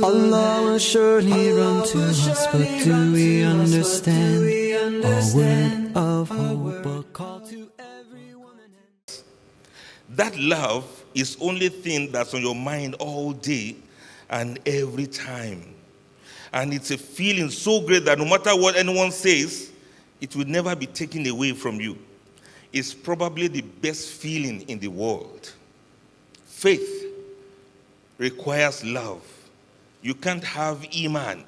Allah will surely run to us, but do we understand our word of hope, a call to every woman? That love is only thing that's on your mind all day and every time. And it's a feeling so great that no matter what anyone says, it will never be taken away from you. It's probably the best feeling in the world. Faith requires love. You can't have Iman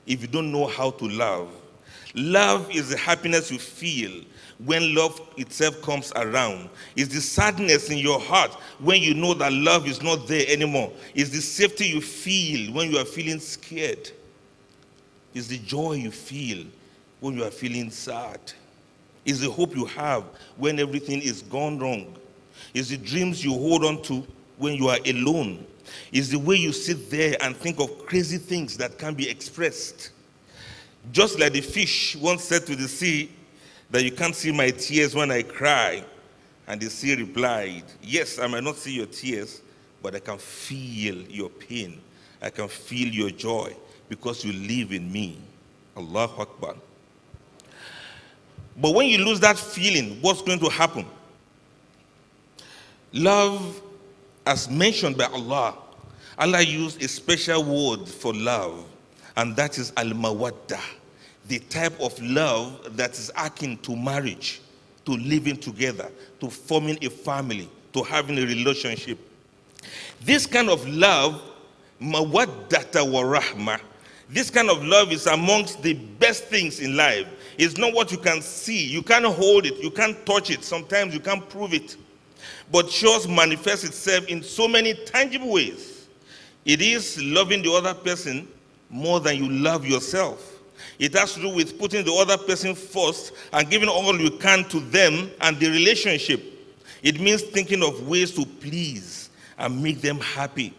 if you don't know how to love. Love is the happiness you feel when love itself comes around. It's the sadness in your heart when you know that love is not there anymore. It's the safety you feel when you are feeling scared. It's the joy you feel when you are feeling sad. It's the hope you have when everything is gone wrong. It's the dreams you hold on to when you are alone. It's the way you sit there and think of crazy things that can be expressed. Just like the fish once said to the sea that you can't see my tears when I cry. And the sea replied, yes, I might not see your tears, but I can feel your pain. I can feel your joy because you live in me. Allahu Akbar. But when you lose that feeling, what's going to happen? Love, as mentioned by Allah, Allah used a special word for love, and that is al-mawaddah, the type of love that is akin to marriage, to living together, to forming a family, to having a relationship. This kind of love, mawaddata wa rahmah, this kind of love is amongst the best things in life. It's not what you can see. You can't hold it. You can't touch it. Sometimes you can't prove it. But just manifests itself in so many tangible ways. It is loving the other person more than you love yourself. It has to do with putting the other person first and giving all you can to them and the relationship. It means thinking of ways to please and make them happy.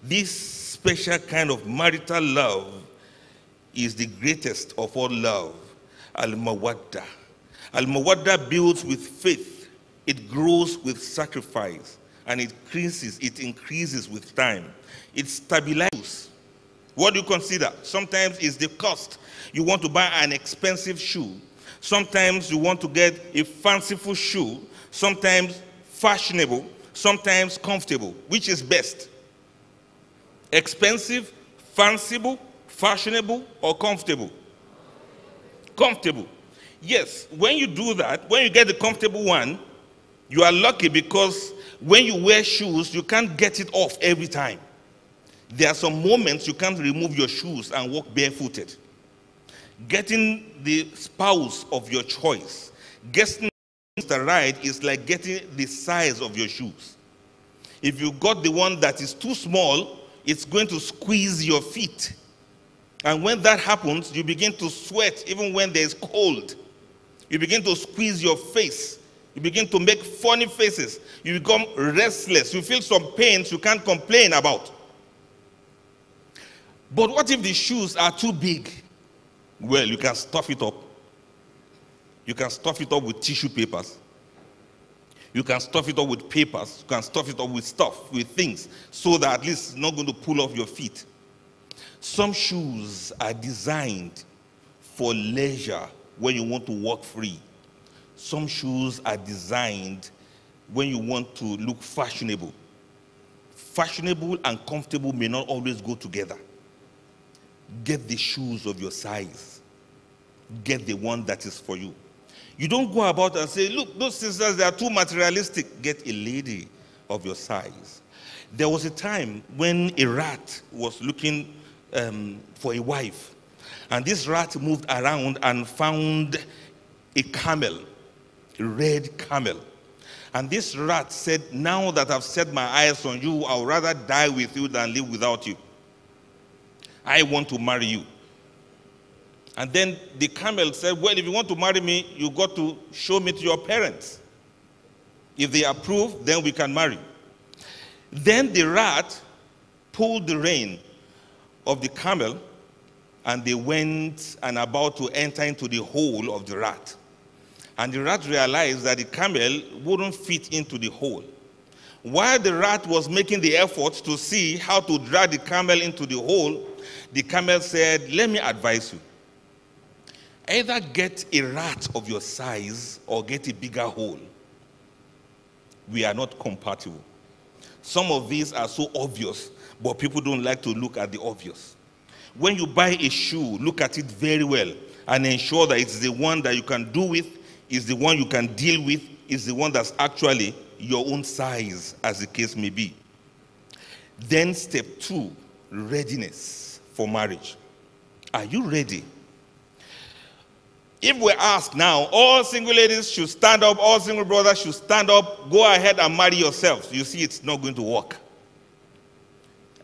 This special kind of marital love is the greatest of all love, al-mawaddah. Al-mawaddah builds with faith, it grows with sacrifice, and it increases with time. It stabilizes. What do you consider? Sometimes it's the cost. You want to buy an expensive shoe. Sometimes you want to get a fanciful shoe. Sometimes fashionable. Sometimes comfortable. Which is best? Expensive, fanciful, fashionable, or comfortable? Comfortable. Yes, when you do that, when you get the comfortable one, you are lucky because when you wear shoes, you can't get it off every time. There are some moments you can't remove your shoes and walk barefooted. Getting the spouse of your choice, getting the right is like getting the size of your shoes. If you got the one that is too small, it's going to squeeze your feet. And when that happens, you begin to sweat even when there's cold. You begin to squeeze your face. You begin to make funny faces. You become restless. You feel some pains you can't complain about. But what if the shoes are too big? Well, you can stuff it up. You can stuff it up with tissue papers. You can stuff it up with papers. You can stuff it up with stuff, with things, so that at least it's not going to pull off your feet. Some shoes are designed for leisure when you want to walk free. Some shoes are designed when you want to look fashionable. Fashionable and comfortable may not always go together. Get the shoes of your size. Get the one that is for you. You don't go about and say, look, those sisters, they are too materialistic. Get a lady of your size. There was a time when a rat was looking for a wife. And this rat moved around and found a camel, a red camel. And this rat said, now that I've set my eyes on you, I would rather die with you than live without you. I want to marry you. And then the camel said, well, if you want to marry me, you got to show me to your parents. If they approve, then we can marry. Then the rat pulled the rein of the camel, and they went and about to enter into the hole of the rat. And the rat realized that the camel wouldn't fit into the hole. While the rat was making the effort to see how to drag the camel into the hole, the camel said, let me advise you. Either get a rat of your size or get a bigger hole. We are not compatible. Some of these are so obvious, but people don't like to look at the obvious. When you buy a shoe, look at it very well and ensure that it's the one that you can do with, is the one you can deal with, is the one that's actually your own size, as the case may be. Then step 2, readiness for marriage. Are you ready? If we're asked now, all single ladies should stand up, all single brothers should stand up, go ahead and marry yourselves. You see, it's not going to work.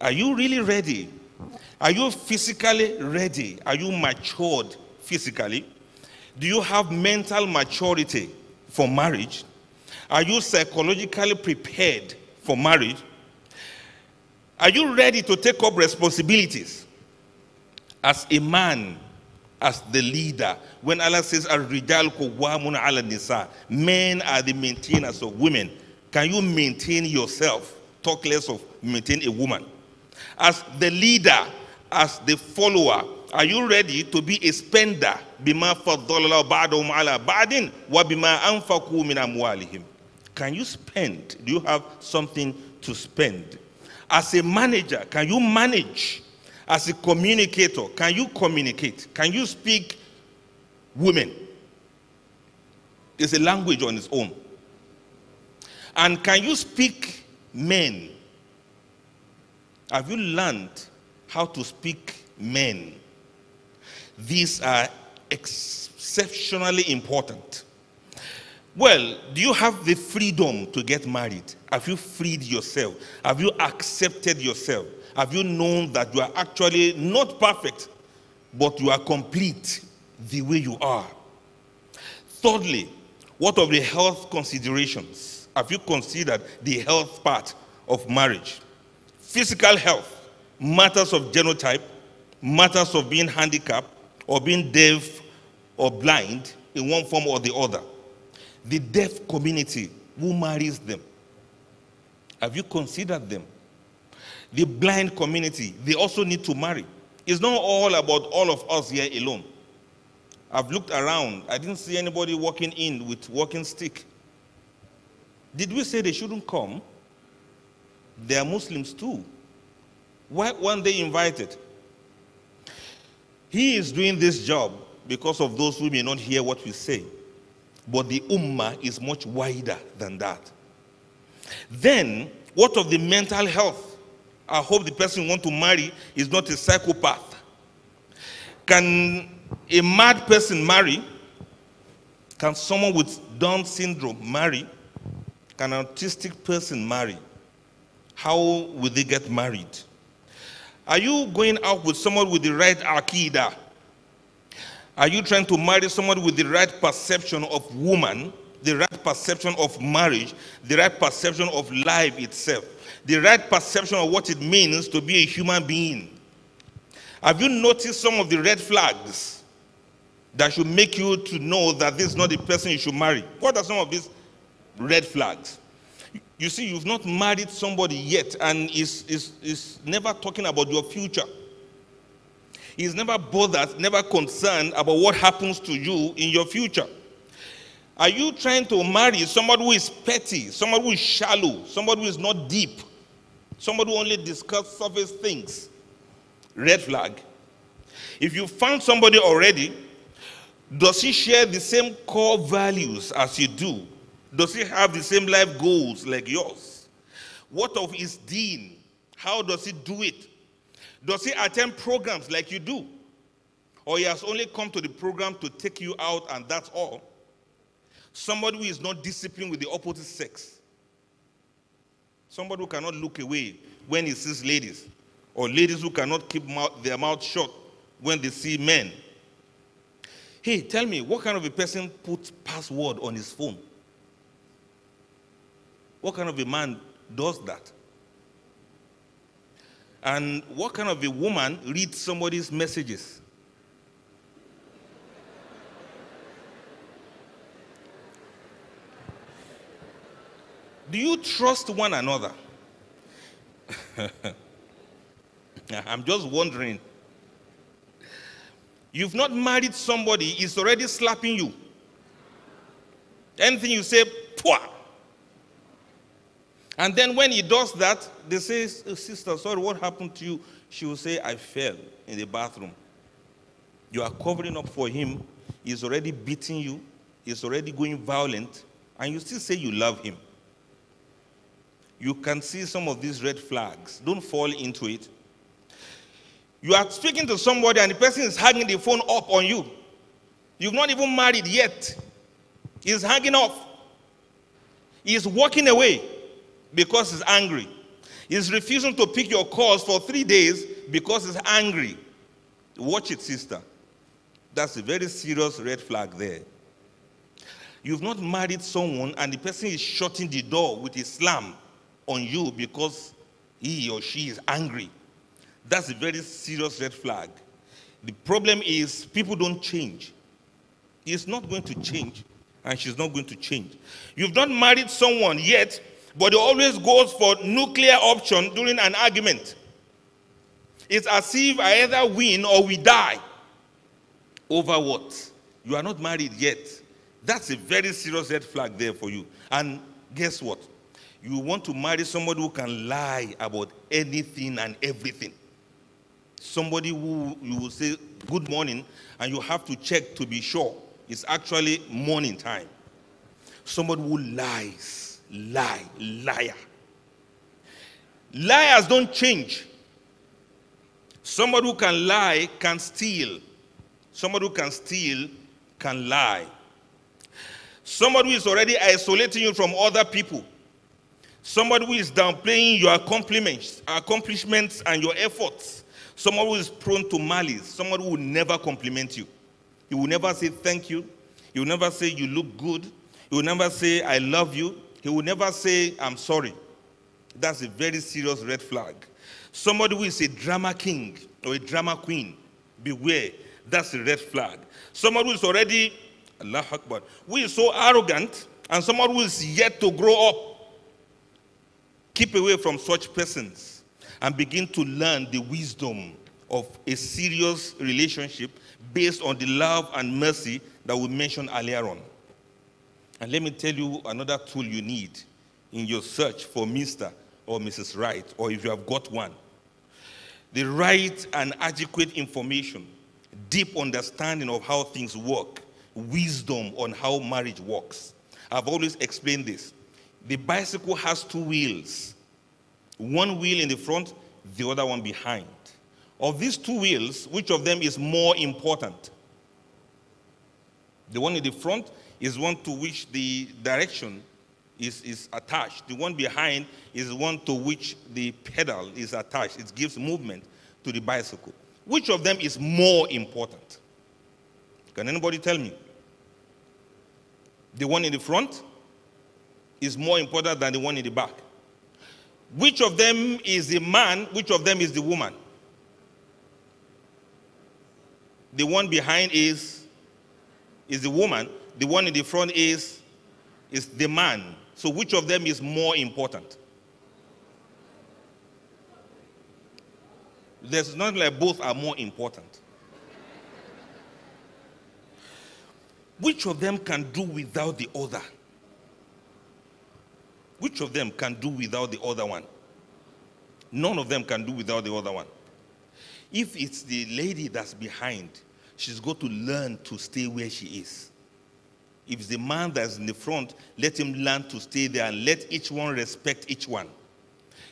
Are you really ready? Are you physically ready? Are you matured physically? Do you have mental maturity for marriage? Are you psychologically prepared for marriage? Are you ready to take up responsibilities as a man, as the leader? When Allah says, "Ar-rijal qawwamun 'ala nisa," men are the maintainers of women. Can you maintain yourself? Talk less of maintain a woman. As the leader, as the follower, are you ready to be a spender? Bima faddala ba'dahum 'ala ba'din wa bima anfaqu min amwalihim. Can you spend? Do you have something to spend? As a manager, can you manage? As a communicator, can you communicate? Can you speak women? It's a language on its own. And can you speak men? Have you learned how to speak men? These are exceptionally important. Well, do you have the freedom to get married? Have you freed yourself? Have you accepted yourself? Have you known that you are actually not perfect, but you are complete the way you are? Thirdly, what of the health considerations? Have you considered the health part of marriage? Physical health, matters of genotype, matters of being handicapped or being deaf or blind in one form or the other. The deaf community, who marries them? Have you considered them? The blind community, they also need to marry. It's not all about all of us here alone. I've looked around. I didn't see anybody walking in with walking stick. Did we say they shouldn't come? They are Muslims too. Why weren't they invited? He is doing this job because of those who may not hear what we say. But the ummah is much wider than that. Then, what of the mental health? I hope the person you want to marry is not a psychopath. Can a mad person marry? Can someone with Down syndrome marry? Can an autistic person marry? How will they get married? Are you going out with someone with the right aqidah? Are you trying to marry someone with the right perception of woman, the right perception of marriage, the right perception of life itself, the right perception of what it means to be a human being? Have you noticed some of the red flags that should make you to know that this is not the person you should marry? What are some of these red flags? You see, you've not married somebody yet, and is never talking about your future. He's never bothered, never concerned about what happens to you in your future. Are you trying to marry somebody who is petty, somebody who is shallow, somebody who is not deep, somebody who only discusses surface things? Red flag. If you found somebody already, does he share the same core values as you do? Does he have the same life goals like yours? What of his deen? How does he do it? Does he attend programs like you do? Or he has only come to the program to take you out and that's all? Somebody who is not disciplined with the opposite sex. Somebody who cannot look away when he sees ladies. Or ladies who cannot keep their mouth shut when they see men. Hey, tell me, what kind of a person puts password on his phone? What kind of a man does that? And what kind of a woman reads somebody's messages? do you trust one another? I'm just wondering. You've not married somebody, he's already slapping you. Anything you say, pwah. And then when he does that, they say, sister, sorry, what happened to you? She will say, I fell in the bathroom. You are covering up for him. He's already beating you. He's already going violent. And you still say you love him. You can see some of these red flags. Don't fall into it. You are speaking to somebody and the person is hanging the phone up on you. You've not even married yet. He's hanging off. He's walking away because he's angry. He's refusing to pick your calls for 3 days because he's angry. Watch it, sister. That's a very serious red flag there. You've not married someone and the person is shutting the door with a slam on you because he or she is angry. That's a very serious red flag. The problem is people don't change. He's not going to change and she's not going to change. You've not married someone yet, but he always goes for nuclear option during an argument. It's as if I either win or we die. Over what? You are not married yet. That's a very serious red flag there for you. And guess what? You want to marry somebody who can lie about anything and everything. Somebody who you will say good morning and you have to check to be sure it's actually morning time. Somebody who lies. Liar. Liars don't change. Somebody who can lie can steal. Somebody who can steal can lie. Somebody who is already isolating you from other people. Somebody who is downplaying your accomplishments and your efforts. Someone who is prone to malice. Someone who will never compliment you. He will never say thank you. He will never say you look good. He will never say I love you. He will never say I'm sorry. That's a very serious red flag. Somebody who is a drama king or a drama queen. Beware. That's a red flag. Someone who is already, Allahu Akbar, who is so arrogant and someone who is yet to grow up. Keep away from such persons and begin to learn the wisdom of a serious relationship based on the love and mercy that we mentioned earlier on. And let me tell you another tool you need in your search for Mr. or Mrs. Right, or if you have got one. The right and adequate information, deep understanding of how things work, wisdom on how marriage works. I've always explained this. The bicycle has 2 wheels. One wheel in the front, the other one behind. Of these 2 wheels, which of them is more important? The one in the front is one to which the direction is attached. The one behind is one to which the pedal is attached. It gives movement to the bicycle. Which of them is more important? Can anybody tell me? The one in the front is more important than the one in the back. Which of them is the man? Which of them is the woman? The one behind is the woman. The one in the front is the man. So which of them is more important? There's not like both are more important. Which of them can do without the other? Which of them can do without the other one? None of them can do without the other one. If it's the lady that's behind, she's got to learn to stay where she is. If it's the man that's in the front, let him learn to stay there and let each one respect each one.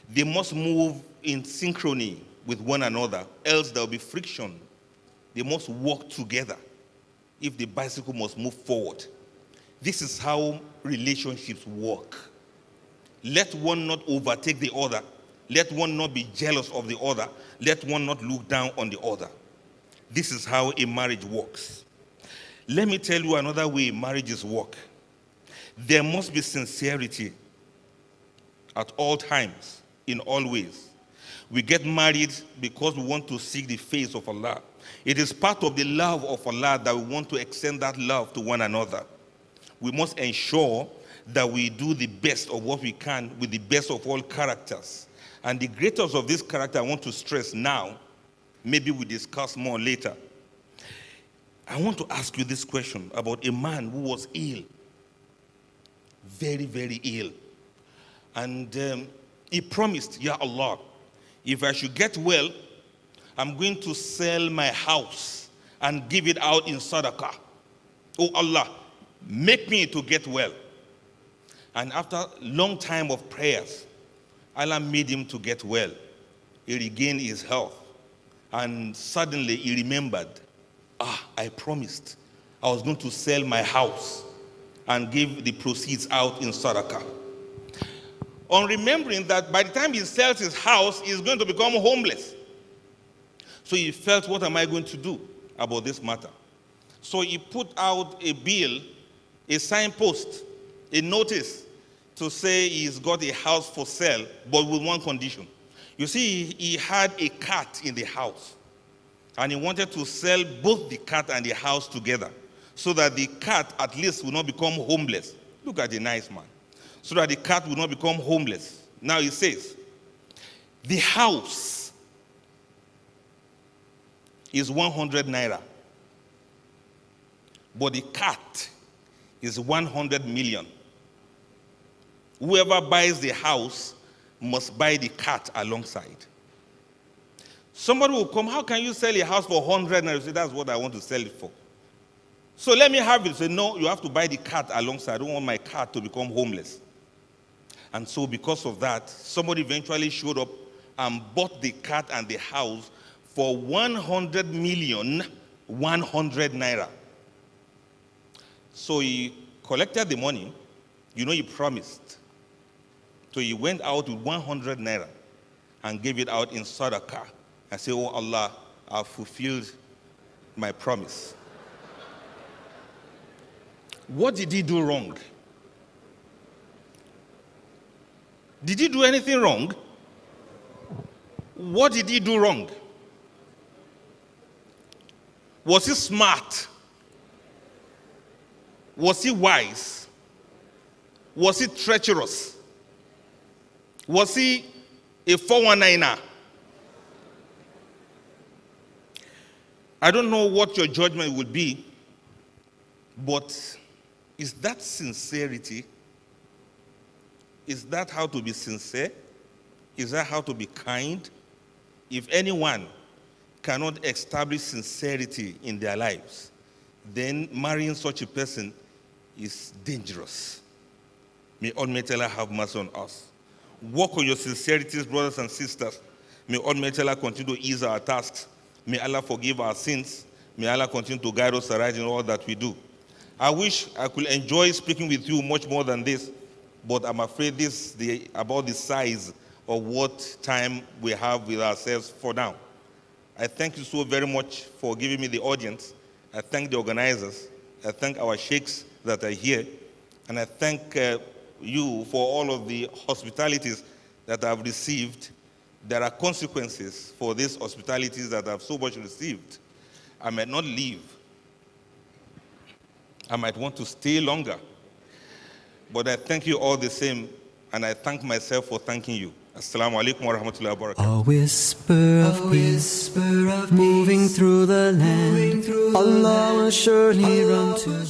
They must move in synchrony with one another, else there will be friction. They must work together if the bicycle must move forward. This is how relationships work. Let one not overtake the other. Let one not be jealous of the other. Let one not look down on the other. This is how a marriage works. Let me tell you another way marriages work. There must be sincerity at all times, in all ways. We get married because we want to seek the face of Allah. It is part of the love of Allah that we want to extend that love to one another. We must ensure that we do the best of what we can with the best of all characters. And the greatest of this character I want to stress now, maybe we discuss more later. I want to ask you this question about a man who was ill, very, very ill. And he promised, Ya Allah, if I should get well, I'm going to sell my house and give it out in sadaqah. Oh Allah, make me to get well. And after a long time of prayers, Allah made him to get well. He regained his health. And suddenly he remembered, I promised I was going to sell my house and give the proceeds out in sadaqah. On remembering that by the time he sells his house, he's going to become homeless. So he felt, what am I going to do about this matter? So he put out a bill, a signpost, a notice to say he's got a house for sale, but with one condition. You see, he had a cat in the house, and he wanted to sell both the cat and the house together so that the cat at least will not become homeless. Look at the nice man. So that the cat will not become homeless. Now he says, the house is 100 naira, but the cat is 100 million. Whoever buys the house must buy the cat alongside. Somebody will come, how can you sell a house for 100 naira? You say, that's what I want to sell it for. So let me have it. Say, no, you have to buy the cat alongside. I don't want my cat to become homeless. And so because of that, somebody eventually showed up and bought the cat and the house for 100 million, 100 naira. So he collected the money. You know, he promised. So he went out with 100 naira and gave it out in sadaqah and said, oh Allah, I've fulfilled my promise. What did he do wrong? Did he do anything wrong? What did he do wrong? Was he smart? Was he wise? Was he treacherous? Was he a 419er? I don't know what your judgment would be, but is that sincerity? Is that how to be sincere? Is that how to be kind? If anyone cannot establish sincerity in their lives, then marrying such a person is dangerous. May Almighty Allah have mercy on us. Work on your sincerities, brothers and sisters. May Almighty Allah continue to ease our tasks. May Allah forgive our sins. May Allah continue to guide us aright in all that we do. I wish I could enjoy speaking with you much more than this, but I'm afraid this is about the size of what time we have with ourselves for now. I thank you so very much for giving me the audience. I thank the organizers. I thank our sheikhs that are here. And I thank you for all of the hospitalities that I've received. There are consequences for these hospitalities that I've so much received. I might not leave. I might want to stay longer. But I thank you all the same, and I thank myself for thanking you. Assalamu alaikum wa rahmatullahi wa barakatuh. A whisper of peace moving through the land. Allah will surely run to